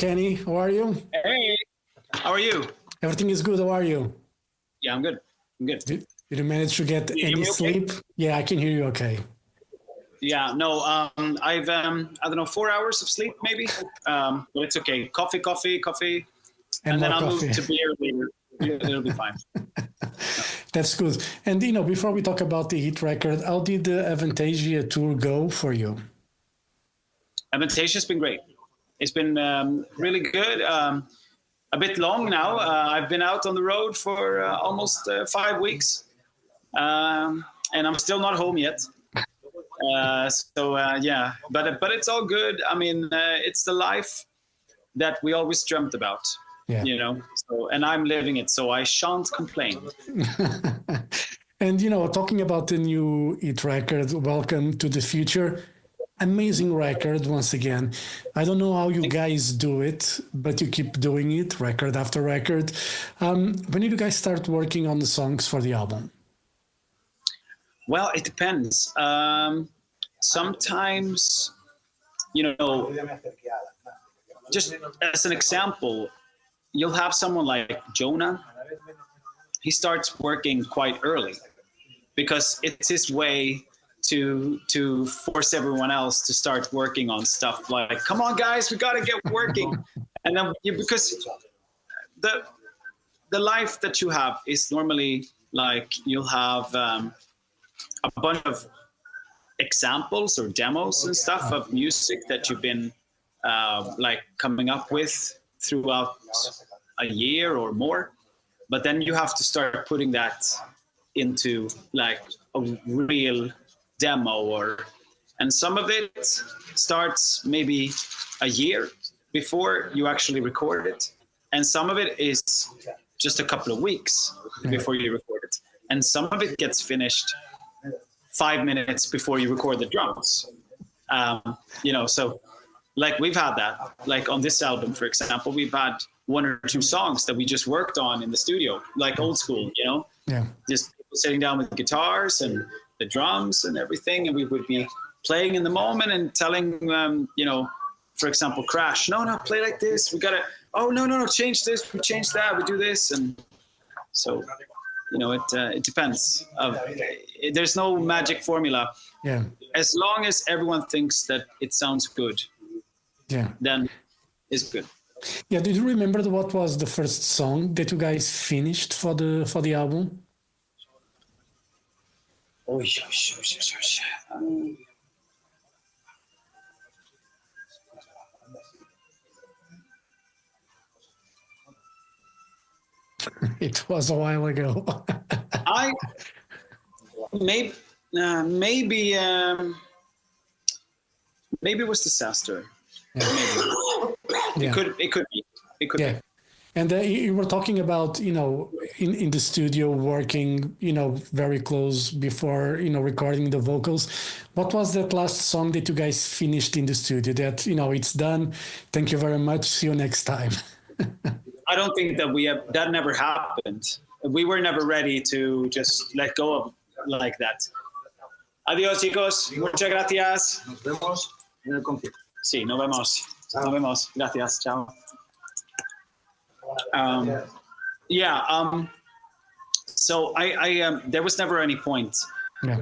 Kenny. How are you? Hey, how are you? Everything is good. How are you? Yeah, I'm good. I'm good. Did you manage to get You hear any me okay? sleep? Yeah, I can hear you okay. Yeah, no, I've I don't know, 4 hours of sleep maybe, but it's okay. Coffee, And and then more I'll move coffee. to beer later. It'll be fine. That's good. And, before we talk about the Heat record, how did the Avantasia tour go for you? Avantasia's been great. It's been really good. A bit long now. I've been out on the road for almost 5 weeks, and I'm still not home yet. Yeah, but it's all good. I mean, it's the life that we always dreamt about, Yeah. So, and I'm living it, so I shan't complain. And, talking about the new H.E.A.T record, Welcome to the Future, amazing record once again. I don't know how you guys do it, but you keep doing it record after record. When did you guys start working on the songs for the album? Well, it depends. Sometimes, just as an example, you'll have someone like Jonah. He starts working quite early because it's his way to force everyone else to start working on stuff like, come on guys, we got to get working. And then because the life that you have is normally like you'll have a bunch of examples or demos and stuff of music that you've been like coming up with throughout a year or more, but then you have to start putting that into like a real demo, and some of it starts maybe a year before you actually record it, and some of it is just a couple of weeks before you record it, and some of it gets finished 5 minutes before you record the drums. So like we've had that, like on this album, for example, we've had 1 or 2 songs that we just worked on in the studio, like old school, just people sitting down with guitars and the drums and everything. And we would be playing in the moment and telling, for example, Crash, no, play like this. We got to, no, change this. We change that. We do this. And so, it depends. There's no magic formula. Yeah. As long as everyone thinks that it sounds good, then it's good. Yeah. Did you remember what was the first song that you guys finished for the album? It was a while ago. Maybe it was Disaster. Yeah. It could be. And you were talking about, in the studio working, very close before, recording the vocals. What was that last song that you guys finished in the studio that, it's done? Thank you very much. See you next time. I don't think that never happened. We were never ready to just let go of like that. Adiós, chicos. Muchas gracias. Nos vemos en el concierto. Sí, nos vemos. Chao. Nos vemos. Gracias. Chao. So I there was never any point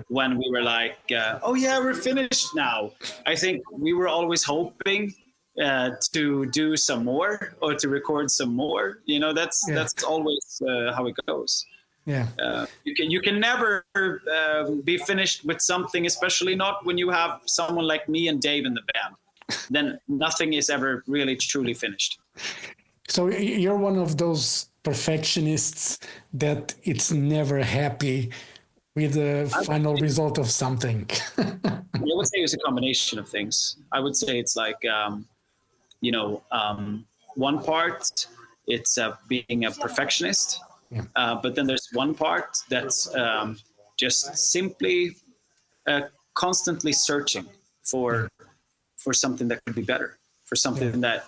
when we were like, we're finished now. I think we were always hoping to do some more or to record some more. That's always how it goes. Yeah. You can never be finished with something, especially not when you have someone like me and Dave in the band. Then nothing is ever really truly finished. So you're one of those perfectionists that it's never happy with the final result of something. I would say it's a combination of things. I would say it's like, one part, it's being a perfectionist. Yeah. But then there's one part that's just simply constantly searching for something that could be better, for something that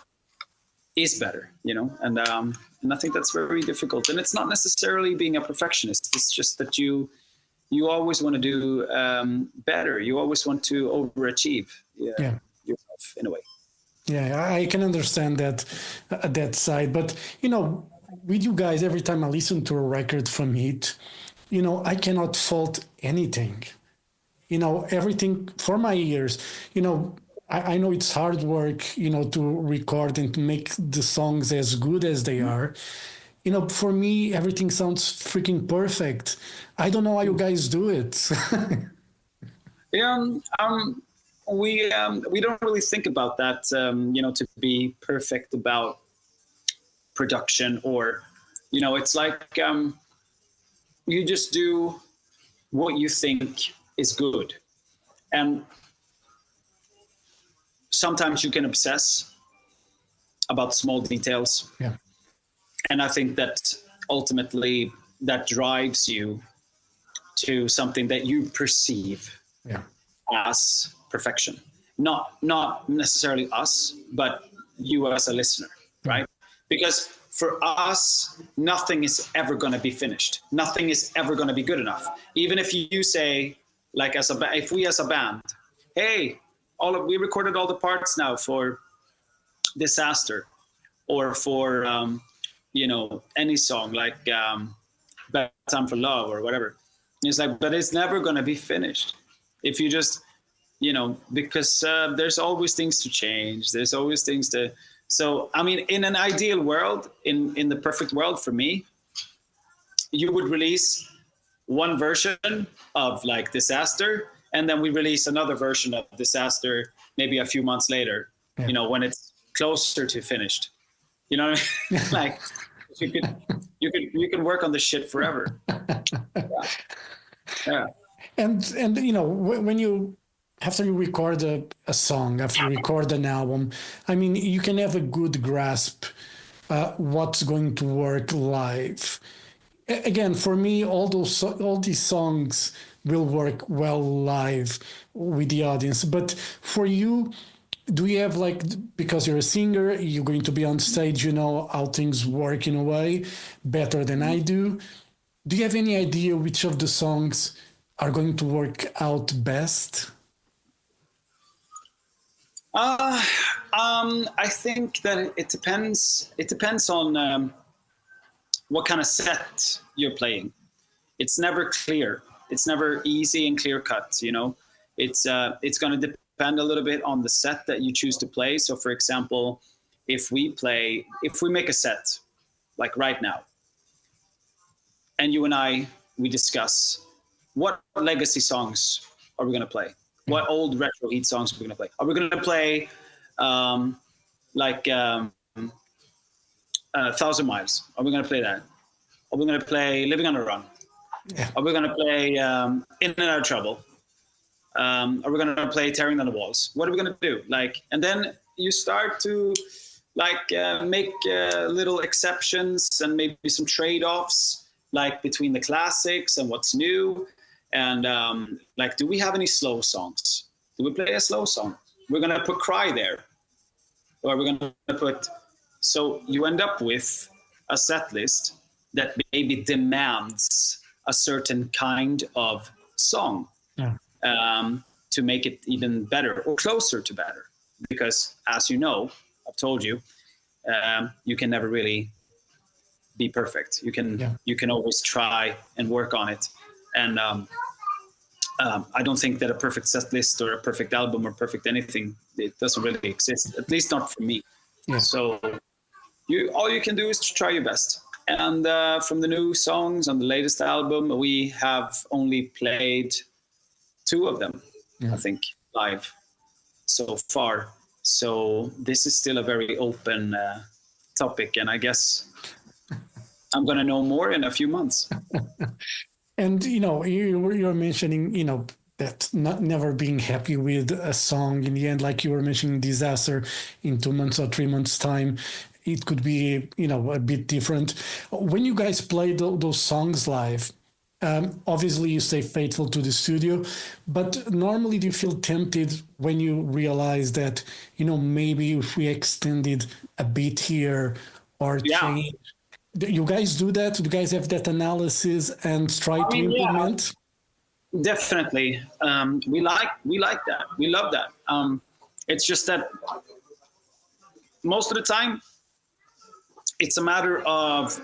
is better, and I think that's very difficult. And it's not necessarily being a perfectionist. It's just that you always want to do better. You always want to overachieve yourself in a way. Yeah, I can understand that side, but with you guys, every time I listen to a record from H.E.A.T, I cannot fault anything. Everything for my ears. I know it's hard work, to record and to make the songs as good as they are. For me, everything sounds freaking perfect. I don't know how you guys do it. Yeah, we don't really think about that. To be perfect about production, or it's like you just do what you think is good, and sometimes you can obsess about small details. Yeah. And I think that ultimately that drives you to something that you perceive Yeah. as perfection. Not necessarily us, but you as a listener, right? Because for us, nothing is ever going to be finished. Nothing is ever going to be good enough. Even if you say, like, if we as a band, hey, we recorded all the parts now for Disaster, or for any song like Bad Time for Love or whatever. It's like, but it's never going to be finished if you just because there's always things to change. There's always things to. So I mean, in an ideal world, in the perfect world for me, you would release one version of like Disaster, and then we release another version of Disaster maybe a few months later. Yeah. When it's closer to finished. You know what I mean? Like you could work on this shit forever. Yeah. And when you after you record a song, after you record an album, I mean, you can have a good grasp what's going to work live. Again, for me, all these songs will work well live with the audience. But for you, do you have like, because you're a singer, you're going to be on stage, you know how things work in a way better than I do. Do you have any idea which of the songs are going to work out best? I think that it depends. It depends on what kind of set you're playing. It's never clear. It's never easy and clear cut. It's going to depend a little bit on the set that you choose to play. So, for example, if we make a set like right now, and you and we discuss what legacy songs are we going to play, what old retro H.E.A.T songs are we going to play. Are we going to play like 1,000 Miles? Are we going to play that? Are we going to play Living on the Run? Yeah. Are we going to play In and Out of Trouble? Are we going to play Tearing Down the Walls? What are we going to do? And then you start to make little exceptions and maybe some trade-offs, like between the classics and what's new. And do we have any slow songs? Do we play a slow song? We're going to put Cry there. Or we're going to put... So you end up with a set list that maybe demands a certain kind of song. Yeah. To make it even better or closer to better. Because as you know, I've told you, you can never really be perfect. You can always try and work on it. And I don't think that a perfect set list or a perfect album or perfect anything, it doesn't really exist, at least not for me. Yeah. So all you can do is to try your best. And from the new songs on the latest album, we have only played 2 of them, I think, live so far. So this is still a very open topic, and I guess I'm going to know more in a few months. And you're mentioning that never being happy with a song in the end, like you were mentioning Disaster in 2 months or 3 months time, it could be a bit different. When you guys play those songs live, obviously you stay faithful to the studio, but normally do you feel tempted when you realize that maybe if we extended a bit here or change? You guys do that? Do you guys have that analysis and try to implement? Yeah, definitely. We like that. We love that. It's just that most of the time, it's a matter of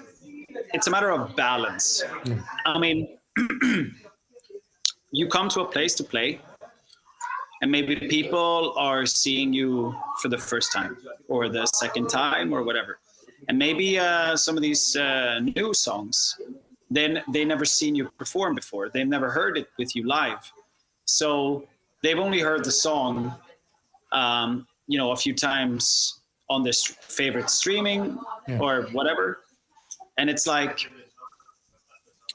balance. I mean, you come to a place to play, and maybe people are seeing you for the first time or the second time or whatever, and maybe some of these new songs, then they never seen you perform before. They've never heard it with you live, so they've only heard the song, a few times on their favorite streaming or whatever. And it's like,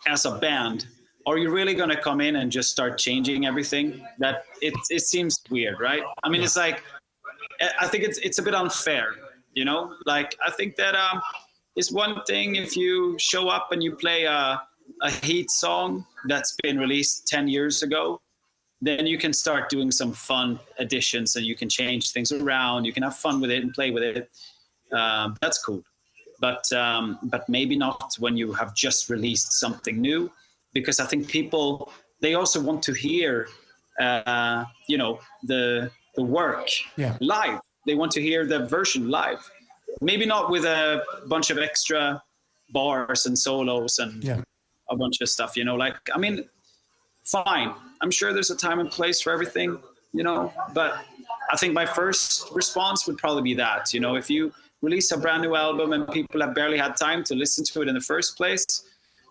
as a band, are you really going to come in and just start changing everything? That it seems weird, right? I mean, it's like, I think it's a bit unfair, Like, I think that it's one thing if you show up and you play a H.E.A.T song that's been released 10 years ago, then you can start doing some fun additions and you can change things around. You can have fun with it and play with it. That's cool. But maybe not when you have just released something new, because I think people, they also want to hear, the work live. They want to hear the version live. Maybe not with a bunch of extra bars and solos and a bunch of stuff, like, I mean, fine. I'm sure there's a time and place for everything, but I think my first response would probably be that, if you release a brand new album and people have barely had time to listen to it in the first place,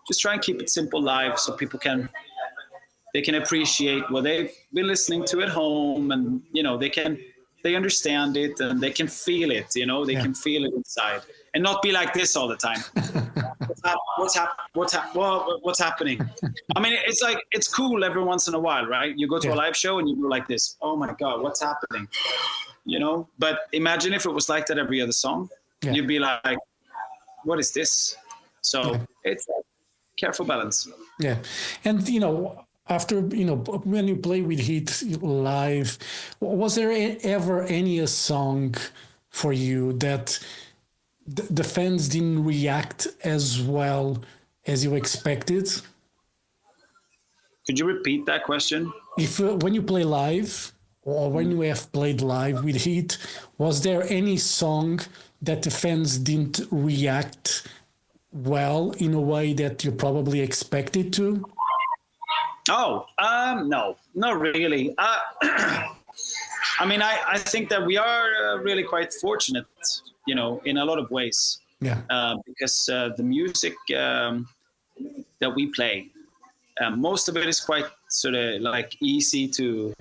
just try and keep it simple live so people can appreciate what they've been listening to at home, and they understand it and they can feel it, they can feel it inside, and not be like this all the time. What's happening? I mean, it's like, it's cool every once in a while, right? You go to a live show and you go like this, oh my God, what's happening? But imagine if it was like that every other song. You'd be like, what is this? So it's a careful balance. Yeah. And, after, when you play with H.E.A.T live, was there ever any song for you that the fans didn't react as well as you expected? Could you repeat that question? If when you play live, or when you have played live with H.E.A.T, was there any song that the fans didn't react well in a way that you probably expected to? Oh, no, not really. I mean, I think that we are really quite fortunate, in a lot of ways. Because the music that we play, most of it is quite sort of like easy to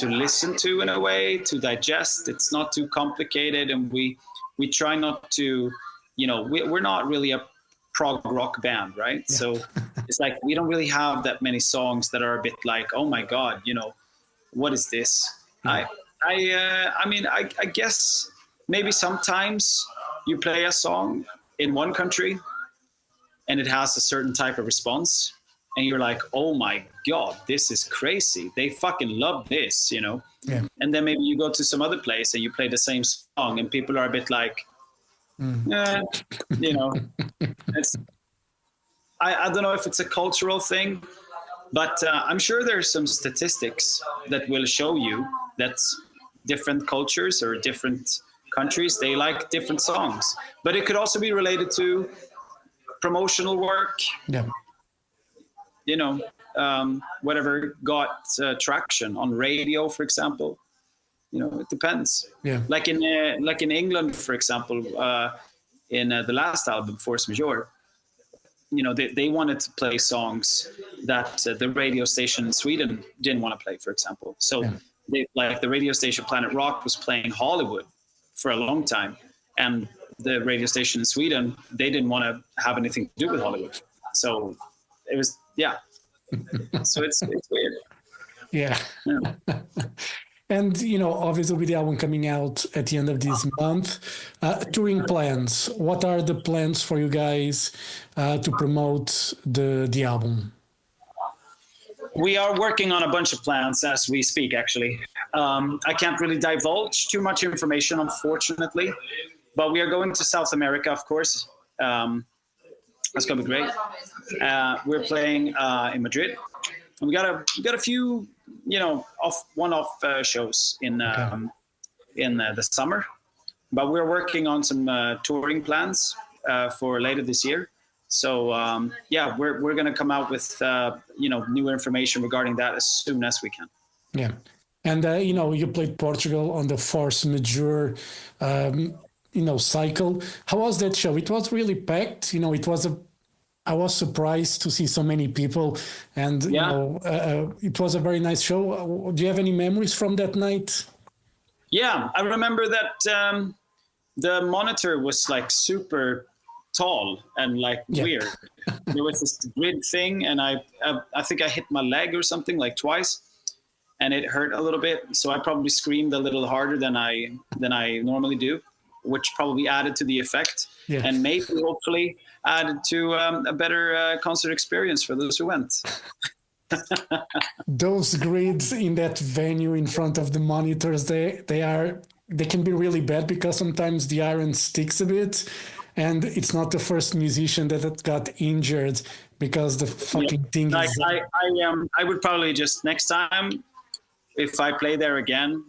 listen to in a way, to digest. It's not too complicated, and we try not to, we're not really a prog rock band, right? So it's like we don't really have that many songs that are a bit like, oh my God, what is this? I mean, I guess maybe sometimes you play a song in one country and it has a certain type of response, and you're like, oh my God, this is crazy. They fucking love this, And then maybe you go to some other place and you play the same song and people are a bit like, it's, I don't know if it's a cultural thing, but I'm sure there's some statistics that will show you that different cultures or different countries, they like different songs. But it could also be related to promotional work. Whatever got traction on radio, for example. It depends. Like in England, for example, in the last album, Force Majeure, they wanted to play songs that the radio station in Sweden didn't want to play, for example. So like the radio station Planet Rock was playing Hollywood for a long time, and the radio station in Sweden, they didn't want to have anything to do with Hollywood. So it was, so it's weird. And, obviously with the album coming out at the end of this month, touring plans, what are the plans for you guys to promote the album? We are working on a bunch of plans as we speak, actually. I can't really divulge too much information, unfortunately, but we are going to South America, of course. That's going to be great. We're playing in Madrid. And we got a few, one-off shows in the summer. but we're working on some touring plans for later this year. So yeah, we're going to come out with new information regarding that as soon as we can. Yeah. And, you played Portugal on the Force Majeure, cycle. How was that show? It was really packed. I was surprised to see so many people, and it was a very nice show. Do you have any memories from that night? Yeah, I remember that the monitor was like super tall and like weird. There was this grid thing, and I think I hit my leg or something like twice, and it hurt a little bit. So I probably screamed a little harder than I normally do, which probably added to the effect, and maybe hopefully added to a better concert experience for those who went. Those grids in that venue in front of the monitors, they can be really bad because sometimes the iron sticks a bit, and it's not the first musician that got injured because the fucking thing like is... I would probably just, next time if I play there again,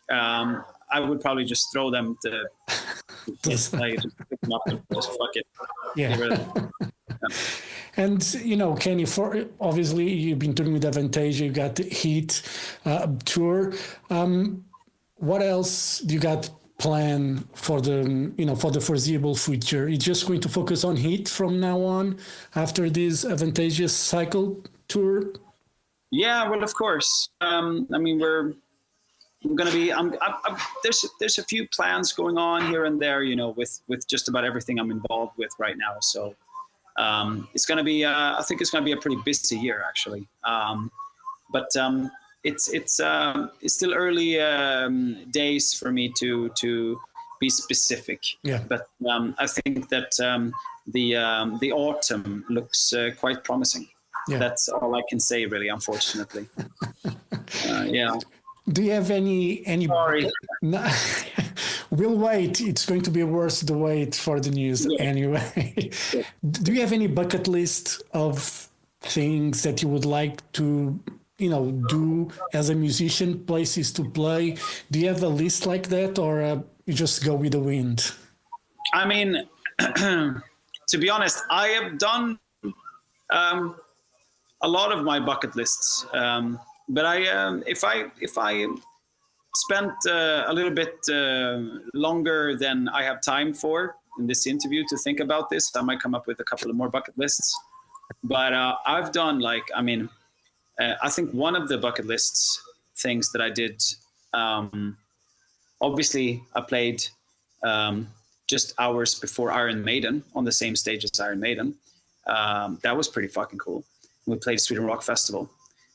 I would probably just throw them to just pick them up and just fuck it. Yeah. And, Kenny, obviously you've been touring with Avantasia, you got the H.E.A.T tour. What else do you got planned for the foreseeable future? You're just going to focus on H.E.A.T from now on after this Avantasia cycle tour? Yeah, well, of course. I mean, we're going to be, there's a few plans going on here and there, with just about everything I'm involved with right now. So it's going to be, I think it's going to be a pretty busy year, actually. But it's still early days for me to be specific. Yeah. But I think that the autumn looks quite promising. Yeah. That's all I can say, really, unfortunately. Yeah. Do you have any? Sorry. We'll wait. It's going to be worth the wait for the news anyway. Do you have any bucket list of things that you would like to, do as a musician, places to play? Do you have a list like that, or you just go with the wind? I mean, to be honest, I have done a lot of my bucket lists. But if I spent a little bit longer than I have time for in this interview to think about this, I might come up with a couple of more bucket lists. But I've done I think one of the bucket lists things that I did, obviously I played just hours before Iron Maiden on the same stage as Iron Maiden. That was pretty fucking cool. We played Sweden Rock Festival.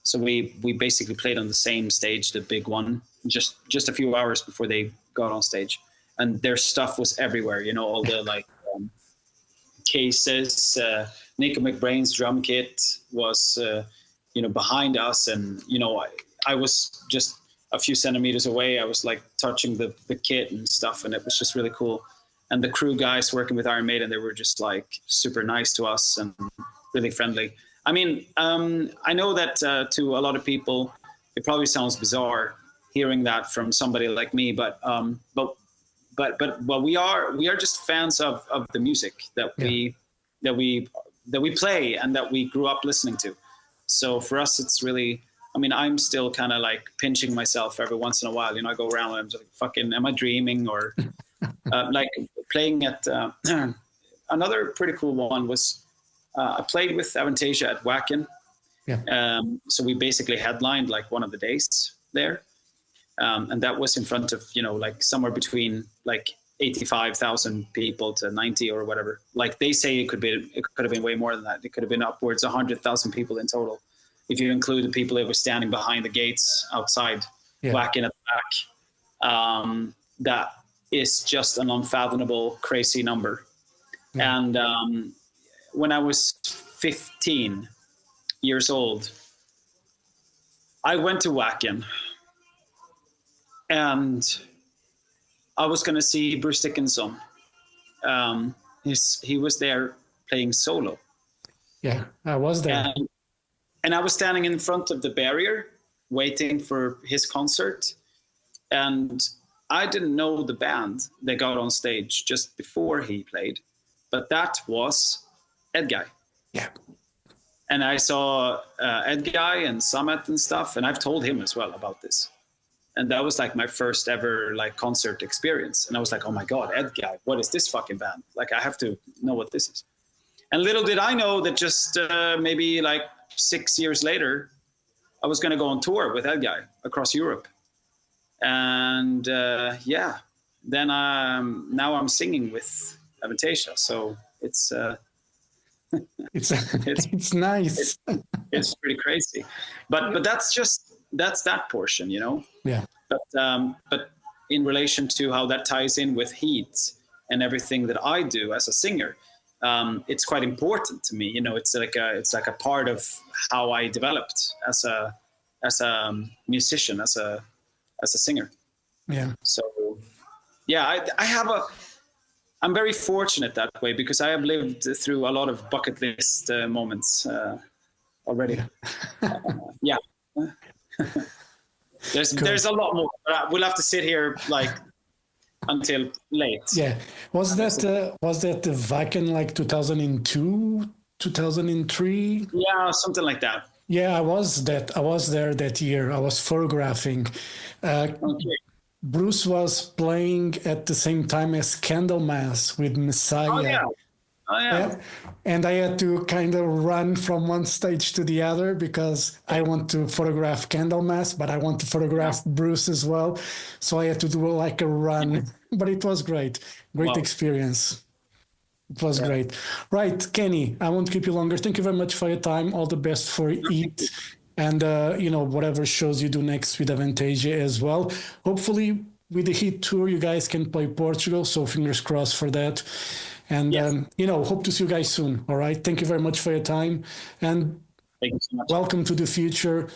So we basically played on the same stage, the big one, just a few hours before they got on stage. And their stuff was everywhere, all the cases. Nico McBrain's drum kit was, behind us. And, I was just a few centimeters away. I was touching the kit and stuff. And it was just really cool. And the crew guys working with Iron Maiden, they were just super nice to us and really friendly. I mean, I know that to a lot of people, it probably sounds bizarre hearing that from somebody like me, but we are just fans of the music that we play and that we grew up listening to. So for us, it's really, I mean, I'm still kind of pinching myself every once in a while. I go around and I'm just fucking, am I dreaming? Or playing at another pretty cool one was. I played with Avantasia at Wacken. Yeah. So we basically headlined one of the days there. And that was in front of, somewhere between 85,000 people to 90 or whatever. They say it could have been way more than that. It could have been upwards of 100,000 people in total. If you include the people that were standing behind the gates outside Wacken at the back. That is just an unfathomable, crazy number. Yeah. And, when I was 15 years old, I went to Wacken and I was going to see Bruce Dickinson. He was there playing solo. Yeah, I was there. And I was standing in front of the barrier waiting for his concert. And I didn't know the band that got on stage just before he played, but that was H.E.A.T. Yeah. And I saw H.E.A.T and Summit and stuff, and I've told him as well about this. And that was like my first ever like concert experience. And I was like, oh my God, H.E.A.T, what is this fucking band? Like, I have to know what this is. And little did I know that just maybe like 6 years later, I was going to go on tour with H.E.A.T across Europe. And yeah, then now I'm singing with Avantasia. So it's it's nice. It's pretty crazy, but that's that portion, you know. Yeah. But in relation to how that ties in with H.E.A.T and everything that I do as a singer, it's quite important to me. You know, it's like a part of how I developed as a musician, as a singer. Yeah. So yeah, I'm very fortunate that way because I have lived through a lot of bucket list moments already. Yeah. There's a lot more. We'll have to sit here like until late. Yeah. Was that the Wacken like 2002, 2003? Yeah, something like that. Yeah, I was there that year. I was photographing. Okay. Bruce was playing at the same time as Candlemass with Messiah. Oh yeah. Yeah. And I had to kind of run from one stage to the other because I want to photograph Candlemass, but I want to photograph Bruce as well. So I had to do like a run, but it was great. Great experience. It was great. Right, Kenny, I won't keep you longer. Thank you very much for your time. All the best for H.E.A.T and, whatever shows you do next with Avantasia as well. Hopefully with the H.E.A.T tour, you guys can play Portugal. So fingers crossed for that. And, hope to see you guys soon. All right. Thank you very much for your time. And thank you so much. Welcome to the future.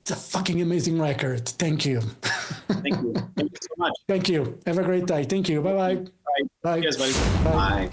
It's a fucking amazing record. Thank you. Thank you. Thank you so much. Thank you. Have a great day. Thank you. Bye-bye. Bye. Bye. Cheers, buddy. Bye. Bye.